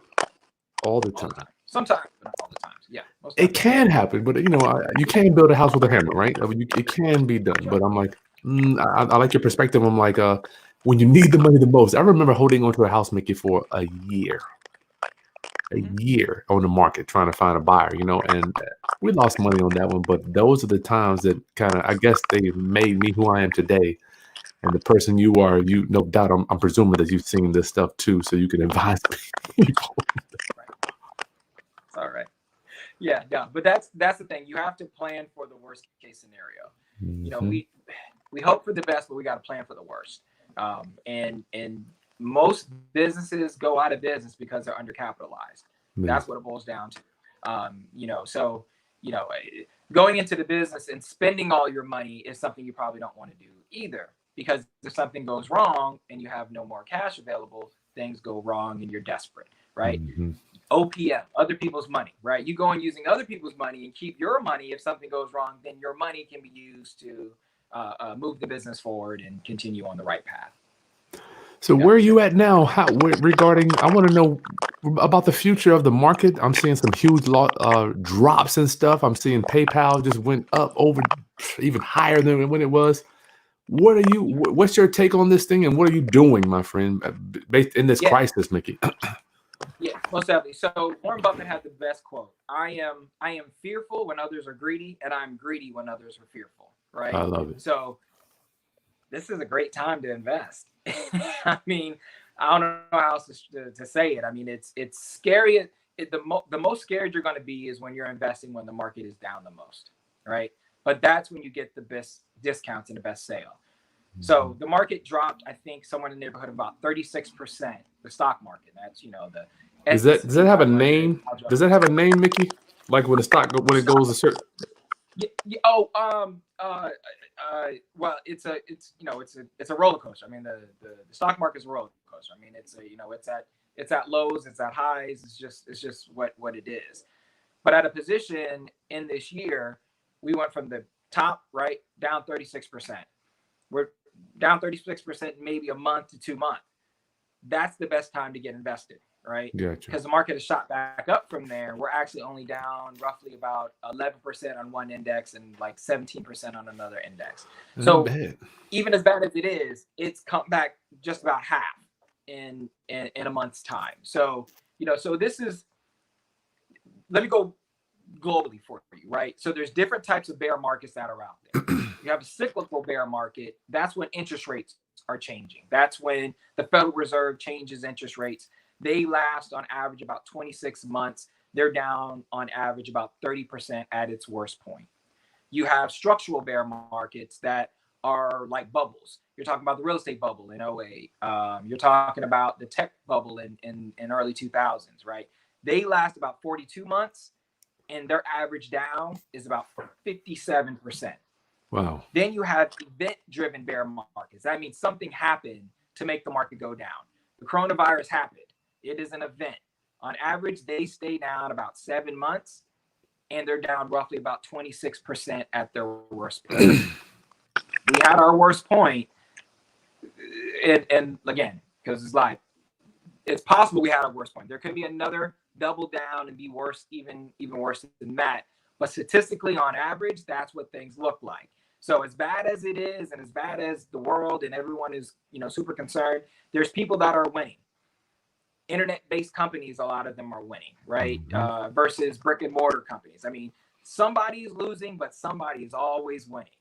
Sometimes, but not all the time. Yeah. It can happen, but you can build a house with a hammer, right? It can be done. But I'm like, I like your perspective. I'm like, when you need the money the most. I remember holding onto a house, Mickey, for a Mhm. year on the market trying to find a buyer, and we lost money on that one. But those are the times that kind of, I guess, they made me who I am today. And the person you are, no doubt, I'm presuming that you've seen this stuff too, so you can advise people. Right. It's all right. Yeah, yeah. But that's the thing. You have to plan for the worst case scenario. You know, Hmm. we hope for the best, but we got to plan for the worst. And most businesses go out of business because they're undercapitalized. Man. That's what it boils down to. So going into the business and spending all your money is something you probably don't want to do either, because if something goes wrong and you have no more cash available, things go wrong and you're desperate, right? Hmm. OPM, other people's money, right? You go and using other people's money and keep your money. If something goes wrong, then your money can be used to move the business forward and continue on the right path. So Yeah. where are you at now? Regarding, I want to know about the future of the market. I'm seeing some huge drops and stuff. I'm seeing PayPal just went up over even higher than when it was. What's your take on this thing, and what are you doing, my friend, based in this Yeah, crisis, Mickey? yeah, most definitely. So Warren Buffett had the best quote: I am fearful when others are greedy, and I'm greedy when others are fearful." I Right. love it. So this is a great time to invest. I mean, I don't know how else to say it. I mean, it's scary. The most scared you're going to be is when you're investing when the market is down the most, right? But that's when you get the best discounts and the best sale. Mhm. So the market dropped, I think, somewhere in the neighborhood of about 36%. The stock market. That's the Does that S&P have a 500. name? Does that have a name, Mickey? Like when it goes a certain. Yeah, yeah, oh, well, it's a roller coaster. I mean, the stock market is a roller coaster. I mean, it's at lows, it's at highs. It's just what it is. But at a position in this year, we went from the top right down 36%. We're down 36% maybe a month to 2 months. That's the best time to get invested, right? Gotcha. Because the market has shot back up from there. We're actually only down roughly about 11% on one index and like 17% on another index. Not So bad. even as bad as it is, it's come back just about half in a month's time. So this is, let me go globally for you, right? So there's different types of bear markets that are out there. You have a cyclical bear market. That's when interest rates are changing. That's when the Federal Reserve changes interest rates. They last on average about 26 months. They're down on average about 30% at its worst point. You have structural bear markets that are like bubbles. You're talking about the real estate bubble in '08. You're talking about the tech bubble in early 2000s, right? They last about 42 months, and their average down is about 57%. Wow. Then you have event-driven bear markets. That means something happened to make the market go down. The coronavirus happened. It is an event. On average, they stay down about 7 months, and they're down roughly about 26% at their worst point. We had our worst point, and again, because it's live, it's possible we had our worst point. There could be another double down and be worse, even worse than that. But statistically, on average, that's what things look like. So as bad as it is, and as bad as the world and everyone is, super concerned, there's people that are winning. Internet-based companies, a lot of them are winning, right? Hmm. Versus brick and mortar companies. I mean, somebody is losing, but somebody is always winning,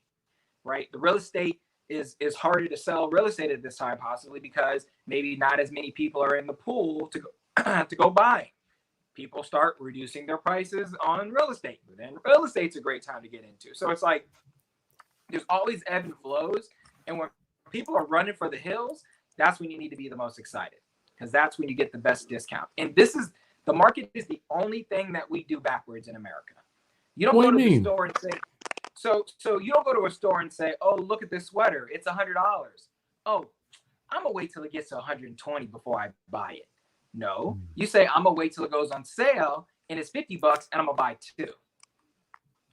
right? The real estate is harder to sell real estate at this time, possibly because maybe not as many people are in the pool to go to go buy. People start reducing their prices on real estate, but then real estate's a great time to get into. So it's like there's always ebb and flows, and when people are running for the hills, that's when you need to be the most excited, because that's when you get the best discount. And the market is the only thing that we do backwards in America. You don't What do go you to the mean? store and say, so you don't go to a store and say, "Oh, look at this sweater. It's $100." Oh, I'm gonna wait till it gets to 120 before I buy it. No, you say I'm gonna wait till it goes on sale and it's $50 and I'm gonna buy two.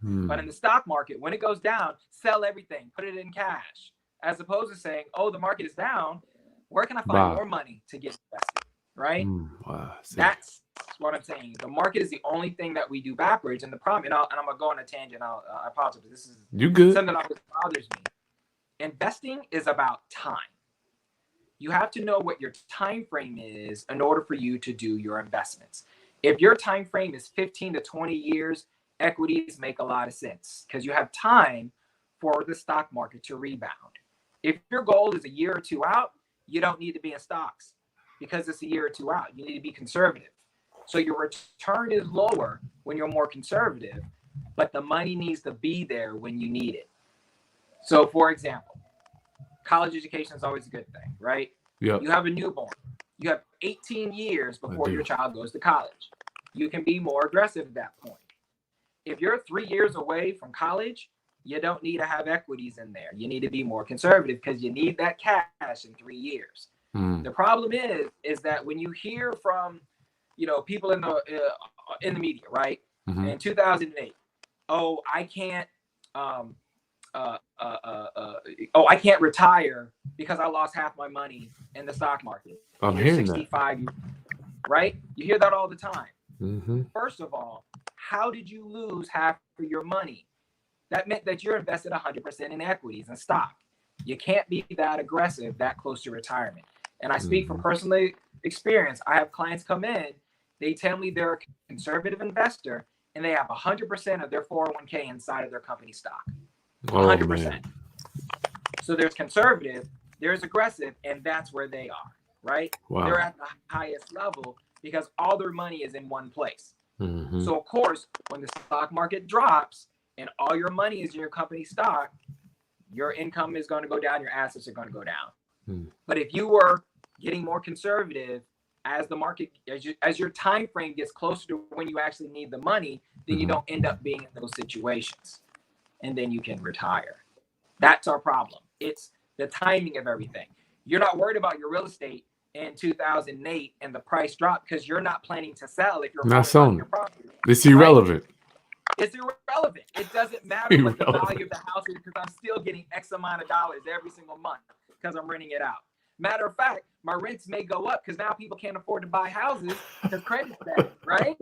But in Hmm. the stock market, when it goes down, sell everything, put it in cash, as opposed to saying, "Oh, the market is down. Where can I find Wow. more money to get invested?" Right? Wow. See. That's what I'm saying. The market is the only thing that we do backwards. And the problem, and I'm gonna go on a tangent. I apologize. This is You good? something that always bothers me. Investing is about time. you have to know what your time frame is in order for you to do your investments. If your time frame is 15 to 20 years, equities make a lot of sense because you have time for the stock market to rebound. If your goal is a year or two out, you don't need to be in stocks because it's a year or two out. You need to be conservative. So your return is lower when you're more conservative, but the money needs to be there when you need it. So for example, college education is always a good thing, right? Yep. You have a newborn. You have 18 years before your child goes to college. You can be more aggressive at that point. If you're 3 years away from college, you don't need to have equities in there. You need to be more conservative because you need that cash in 3 years. The problem is that when you hear from, people in the media, right? In 2008, oh, I can't, I can't retire because I lost half my money in the stock market. I'm hearing 65, right? You hear that all the time. Mm-hmm. First of all, how did you lose half of your money? That meant that you're invested 100% in equities and stock. You can't be that aggressive that close to retirement. And I speak from personal experience. I have clients come in, they tell me they're a conservative investor and they have 100% of their 401k inside of their company stock. 100%. So there's conservative, there's aggressive, and that's where they are, right? Wow. They're at the highest level because all their money is in one place. Mm-hmm. So of course, when the stock market drops and all your money is in your company stock, your income is going to go down, your assets are going to go down. But if you were getting more conservative as the market, as your time frame gets closer to when you actually need the money, then you don't end up being in those situations. And then you can retire. That's our problem. It's the timing of everything. You're not worried about your real estate in 2008 and the price drop because you're not planning to sell if you're not selling your property. It's irrelevant. Right? It's irrelevant. It doesn't matter what the value of the house is because I'm still getting X amount of dollars every single month because I'm renting it out. Matter of fact, my rents may go up because now people can't afford to buy houses because credit's bad, right?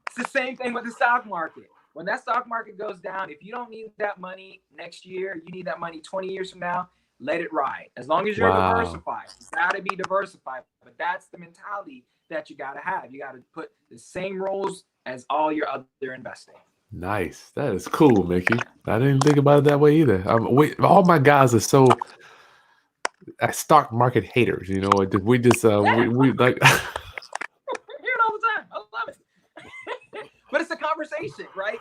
It's the same thing with the stock market. When that stock market goes down, if you don't need that money next year, you need that money 20 years from now, let it ride. As long as you're diversified, you got to be diversified. But that's the mentality that you got to have. You got to put the same rules as all your other investing. Nice. That is cool, Mickey. I didn't think about it that way either. All my guys are so stock market haters. We like. We hear it all the time. I love it. But it's a conversation, right?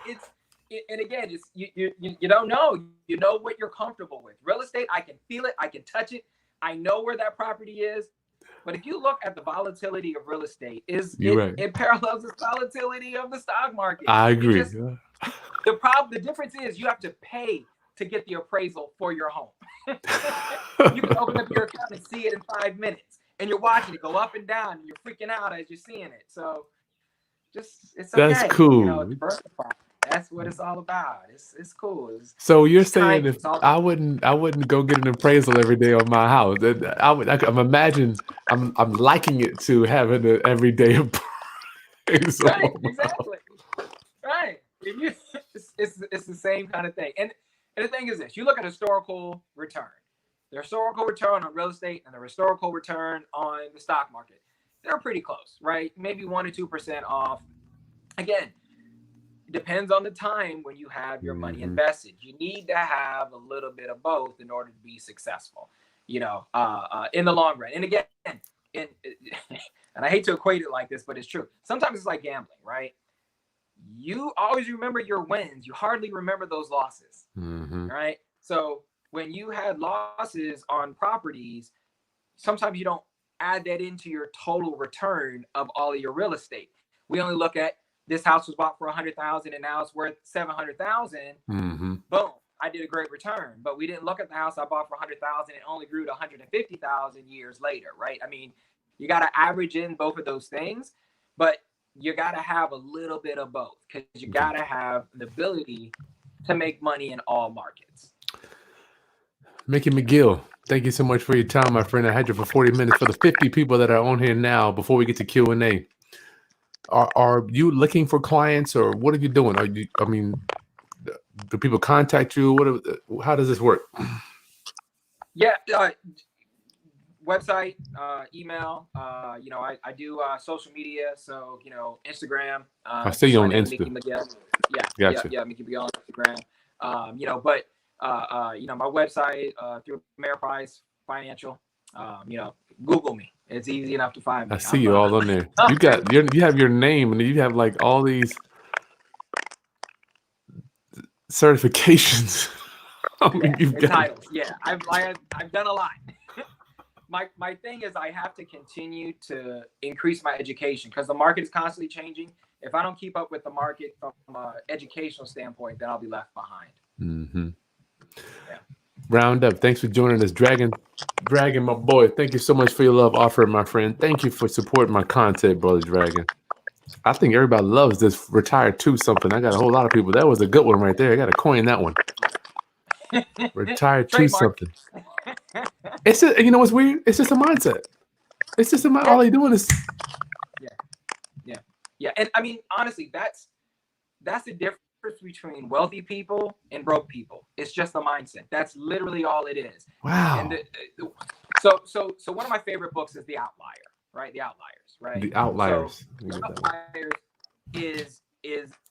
And again, it's you don't know. You know what you're comfortable with. Real estate, I can feel it. I can touch it. I know where that property is. But if you look at the volatility of real estate, it parallels the volatility of the stock market. I agree. The difference is you have to pay to get the appraisal for your home. You can open up your account and see it in 5 minutes, and you're watching it go up and down, and you're freaking out as you're seeing it. So, it's okay. That's cool. That's what it's all about. It's cool. So you're saying if I wouldn't go get an appraisal every day on my house, I'm liking it to having an everyday appraisal. Right, exactly. Right. It's the same kind of thing. And the thing is this: you look at historical return, the historical return on real estate and the historical return on the stock market. They're pretty close, right? Maybe 1 to 2% off. Again, depends on the time when you have your money invested. You need to have a little bit of both in order to be successful, in the long run. And again, and I hate to equate it like this, but it's true. Sometimes it's like gambling, right? You always remember your wins. You hardly remember those losses, right? So when you had losses on properties, sometimes you don't add that into your total return of all of your real estate. We only look at this house was bought for $100,000 and now it's worth $700,000. Boom, I did a great return. But we didn't look at the house I bought for $100,000 and only grew to $150,000 years later, right? I mean, you got to average in both of those things, but you got to have a little bit of both because you got to have the ability to make money in all markets. Mickey McGill, thank you so much for your time, my friend. I had you for 40 minutes. For the 50 people that are on here now, before we get to Q&A, are you looking for clients or what are you doing? Do people contact you? How does this work? Yeah, website, email. I do social media. So, Instagram. I see you My on name, Mickey Insta. McGill. Gotcha. Mickey McGill on Instagram. My website through Ameriprise Financial. Google me. It's easy enough to find I me. see you all on there. You have your name, and you have like all these certifications. I mean, you've got titles. Yeah, I've done a lot. My thing is I have to continue to increase my education because the market is constantly changing. If I don't keep up with the market from an educational standpoint, then I'll be left behind. Mm-hmm. Yeah. Round up. Thanks for joining us, Dragon, my boy. Thank you so much for your love offer, my friend. Thank you for supporting my content, brother Dragon. I think everybody loves this retired to something. I got a whole lot of people. That was a good one right there. I got to coin that one. Retired to something. It's just, you know what's weird? It's just a mindset. It's just all they doing is. Yeah. And I mean, honestly, that's the difference between wealthy people and broke people. It's just a mindset. That's literally all it is. Wow. And so one of my favorite books is The Outlier, right? The Outliers, right? The Outliers. So The Outliers is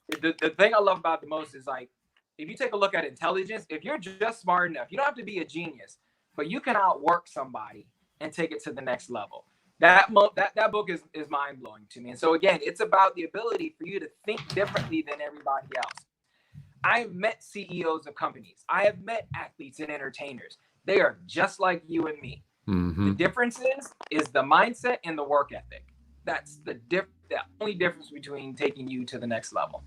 the thing I love about the most is like, if you take a look at intelligence, if you're just smart enough, you don't have to be a genius, but you can outwork somebody and take it to the next level. That book is mind blowing to me. And so again, it's about the ability for you to think differently than everybody else. I have met CEOs of companies. I have met athletes and entertainers. They are just like you and me. Mm-hmm. The difference is the mindset and the work ethic. That's the only difference between taking you to the next level.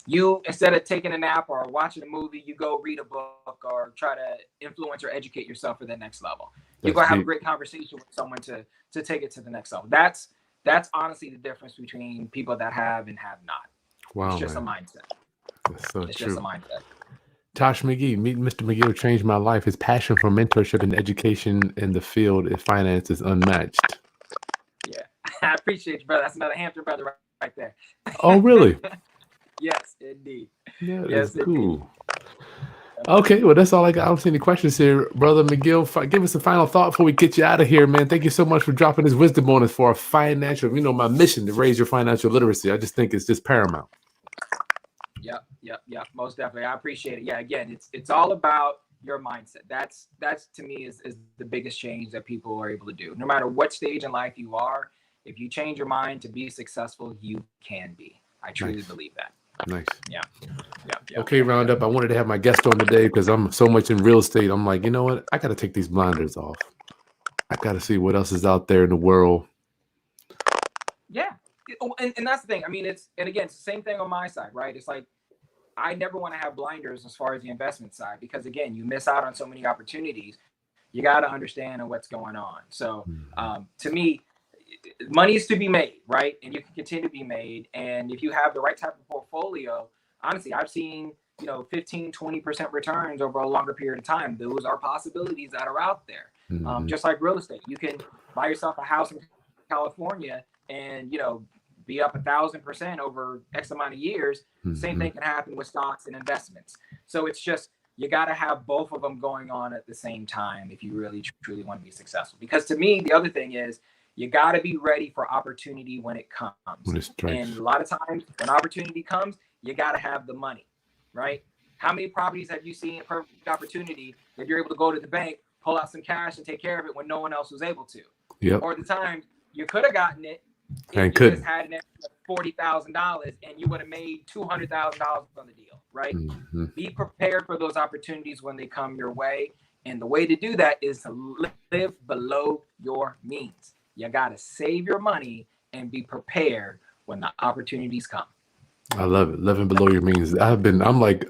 You, instead of taking a nap or watching a movie, you go read a book or try to influence or educate yourself for the next level. You go have a great conversation with someone to take it to the next level. That's honestly the difference between people that have and have not. Wow, it's just a mindset. That's so it's true. Just a mindset. Tosh McGee, meeting Mr. McGill changed my life. His passion for mentorship and education in the field of finance is unmatched. Yeah, I appreciate you, brother. That's another Hampton brother right there. Oh, really? Yes, indeed. Yes, cool. Indeed. Okay, well, that's all I got. I don't see any questions here. Brother McGill, give us a final thought before we get you out of here, man. Thank you so much for dropping this wisdom on us for our financial, my mission to raise your financial literacy. I just think it's just paramount. Yep. Most definitely. I appreciate it. Yeah, again, it's all about your mindset. That's to me is the biggest change that people are able to do. No matter what stage in life you are, if you change your mind to be successful, you can be. I truly believe that. Nice. Yeah. Okay, Roundup. I wanted to have my guest on today because I'm so much in real estate. I'm like, you know what? I got to take these blinders off. I got to see what else is out there in the world. Yeah. And that's the thing. I mean, it's the same thing on my side, right? It's like, I never want to have blinders as far as the investment side, because again, you miss out on so many opportunities. You got to understand what's going on. So to me, money is to be made, right? And you can continue to be made. And if you have the right type of portfolio, honestly, I've seen, 15, 20% returns over a longer period of time. Those are possibilities that are out there. Just like real estate, you can buy yourself a house in California and, be up 1,000% over X amount of years. Same thing can happen with stocks and investments. So it's just, you got to have both of them going on at the same time if you really truly want to be successful. Because to me, the other thing is, you got to be ready for opportunity when it comes. And a lot of times when opportunity comes, you got to have the money, right? How many properties have you seen a perfect opportunity that you're able to go to the bank, pull out some cash and take care of it when no one else was able to? Yep. Or the time you could have gotten it if you just had an extra $40,000 and you would have made $200,000 on the deal, right? Be prepared for those opportunities when they come your way. And the way to do that is to live below your means. You got to save your money and be prepared when the opportunities come. I love it. Living below your means. I'm like,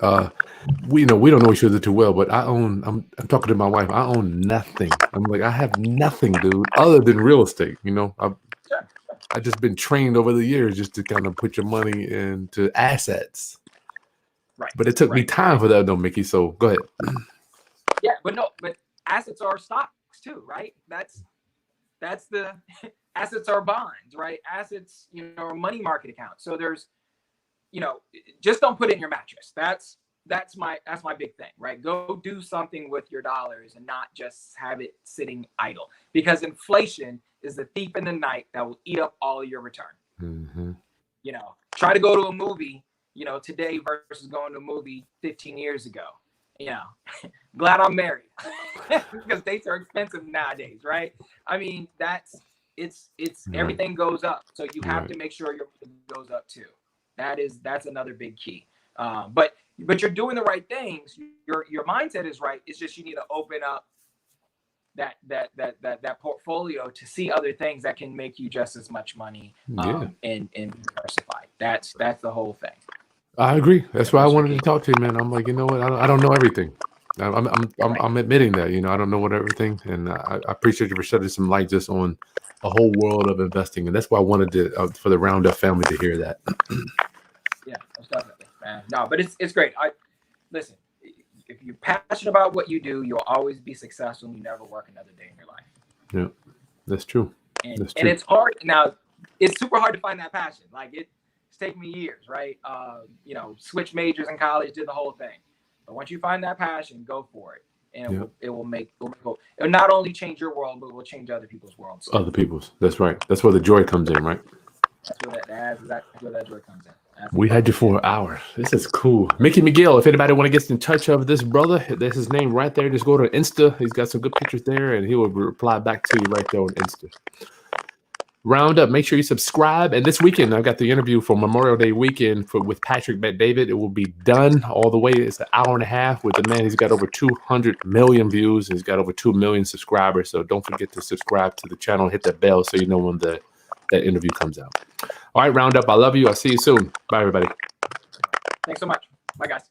we don't know each other too well, but I'm talking to my wife. I own nothing. I'm like, I have nothing, dude, other than real estate. I've just been trained over the years just to kind of put your money into assets. Right. But it took me time for that, though, Mickey. So go ahead. Yeah, but assets are stocks too, right? That's the assets are bonds, right? Assets, are money market accounts. So there's, just don't put it in your mattress. That's that's my big thing, right? Go do something with your dollars and not just have it sitting idle, because inflation is the thief in the night that will eat up all your return. Mm-hmm. You know, try to go to a movie, you know, today versus going to a movie 15 years ago. You know, glad I'm married because dates are expensive nowadays, right? I mean, it's everything goes up, so you have to make sure your money goes up too. That's another big key. But you're doing the right things. Your mindset is right. It's just you need to open up that portfolio to see other things that can make you just as much money, and diversify. That's the whole thing. I agree. That's why I wanted to talk to you, man. I'm like, you know what? I don't know everything. I'm admitting that, you know, I don't know what everything, and I appreciate you for shedding some light just on a whole world of investing, and that's why I wanted to for the Roundup family to hear that. Yeah, most definitely, man. No, but it's great. Listen. If you're passionate about what you do, you'll always be successful, and you never work another day in your life. Yeah, that's true. And it's hard now. It's super hard to find that passion. Like it's taken me years, right? You know, switch majors in college, did the whole thing. But once you find that passion, go for it, and it will not only change your world, but it will change other people's worlds. Other people's. That's right. That's where the joy comes in, right? That's where that joy comes in. We had you for an hour. This is cool. Mickey McGill, if anybody want to get in touch of this brother, there's his name right there. Just go to Insta. He's got some good pictures there, and he will reply back to you right there on Insta. Roundup, make sure you subscribe. And this weekend, I've got the interview for Memorial Day weekend with Patrick Bet-David. It will be done all the way. It's an hour and a half with the man. He's got over 200 million views. He's got over 2 million subscribers. So don't forget to subscribe to the channel and hit that bell so you know when that interview comes out. All right, Roundup, I love you. I'll see you soon. Bye, everybody. Thanks so much. Bye, guys.